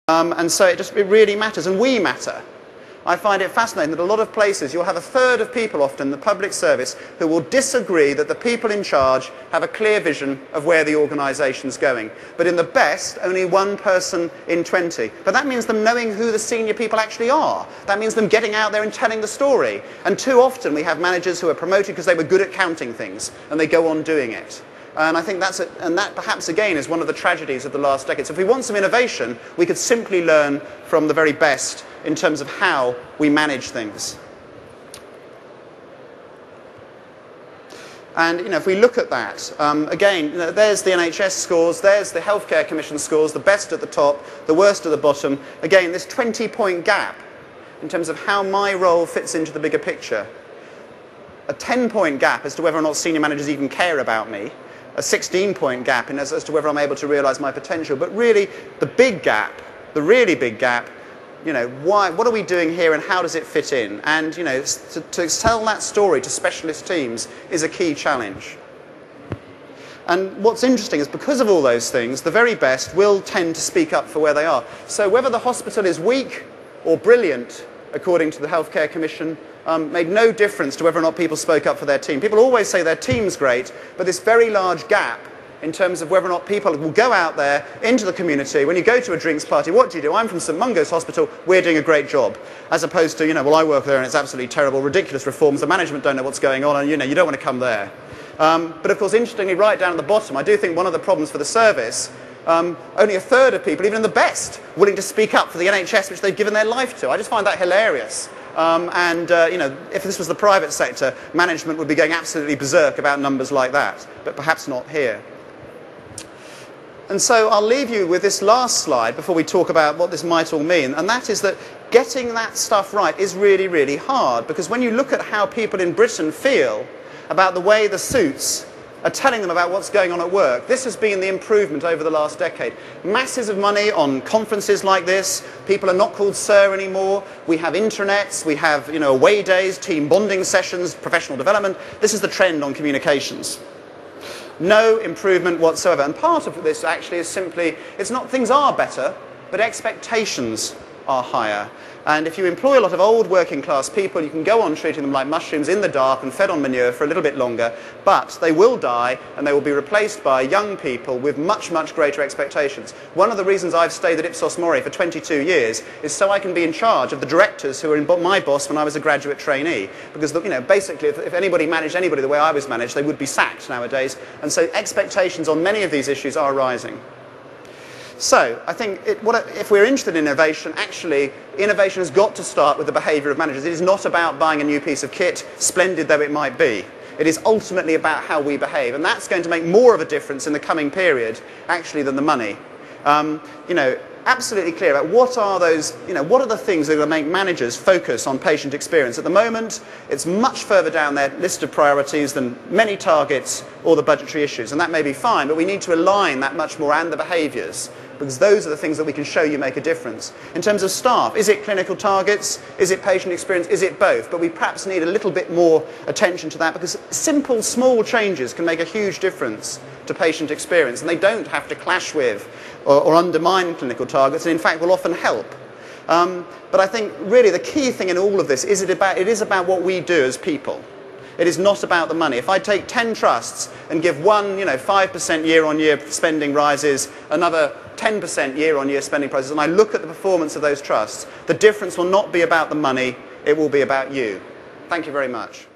And so it really matters, and we matter. I find it fascinating that a lot of places you'll have a third of people often in the public service who will disagree that the people in charge have a clear vision of where the organisation's going. But in the best, only one person in 20. But that means them knowing who the senior people actually are. That means them getting out there and telling the story. And too often we have managers who are promoted because they were good at counting things, and they go on doing it. And I think that perhaps again is one of the tragedies of the last decade. So if we want some innovation, we could simply learn from the very best in terms of how we manage things. And if we look at that, again, there's the NHS scores, there's the Healthcare Commission scores, the best at the top, the worst at the bottom. Again, this 20-point gap in terms of how my role fits into the bigger picture. A 10-point gap as to whether or not senior managers even care about me. A 16-point gap as to whether I'm able to realise my potential. But really, the big gap, the really big gap, what are we doing here and how does it fit in? And, to tell that story to specialist teams is a key challenge. And what's interesting is because of all those things, the very best will tend to speak up for where they are. So whether the hospital is weak or brilliant, according to the Healthcare Commission, made no difference to whether or not people spoke up for their team. People always say their team's great, but this very large gap in terms of whether or not people will go out there into the community. When you go to a drinks party, what do you do? I'm from St Mungo's Hospital, we're doing a great job. As opposed to, well, I work there and it's absolutely terrible, ridiculous reforms, the management don't know what's going on, and you don't want to come there. But of course, interestingly, right down at the bottom, I do think one of the problems for the service, only a third of people, even in the best, willing to speak up for the NHS, which they've given their life to. I just find that hilarious. If this was the private sector, management would be going absolutely berserk about numbers like that, but perhaps not here. And so I'll leave you with this last slide before we talk about what this might all mean, and that is that getting that stuff right is really, really hard, because when you look at how people in Britain feel about the way the suits are telling them about what's going on at work, this has been the improvement over the last decade. Masses of money on conferences like this. People are not called sir anymore. We have intranets, we have away days, team bonding sessions, professional development. This is the trend on communications. No improvement whatsoever. And part of this actually is simply, it's not things are better, but expectations are higher. And if you employ a lot of old working class people, you can go on treating them like mushrooms in the dark and fed on manure for a little bit longer, but they will die and they will be replaced by young people with much, much greater expectations. One of the reasons I've stayed at Ipsos Mori for 22 years is so I can be in charge of the directors who were my boss when I was a graduate trainee. Because basically if anybody managed anybody the way I was managed, they would be sacked nowadays. And so expectations on many of these issues are rising. So, I think if we're interested in innovation, actually, innovation has got to start with the behaviour of managers. It is not about buying a new piece of kit, splendid though it might be. It is ultimately about how we behave, and that's going to make more of a difference in the coming period, actually, than the money. Absolutely clear about what are the things that are going to make managers focus on patient experience. At the moment, it's much further down their list of priorities than many targets or the budgetary issues, and that may be fine, but we need to align that much more and the behaviours, because those are the things that we can show you make a difference. In terms of staff, is it clinical targets? Is it patient experience? Is it both? But we perhaps need a little bit more attention to that, because simple, small changes can make a huge difference to patient experience, and they don't have to clash with or undermine clinical targets, and in fact will often help. But I think really the key thing in all of this is it is about what we do as people. It is not about the money. If I take 10 trusts and give one 5% year-on-year spending rises, another 10% year-on-year spending rises, and I look at the performance of those trusts, the difference will not be about the money, it will be about you. Thank you very much.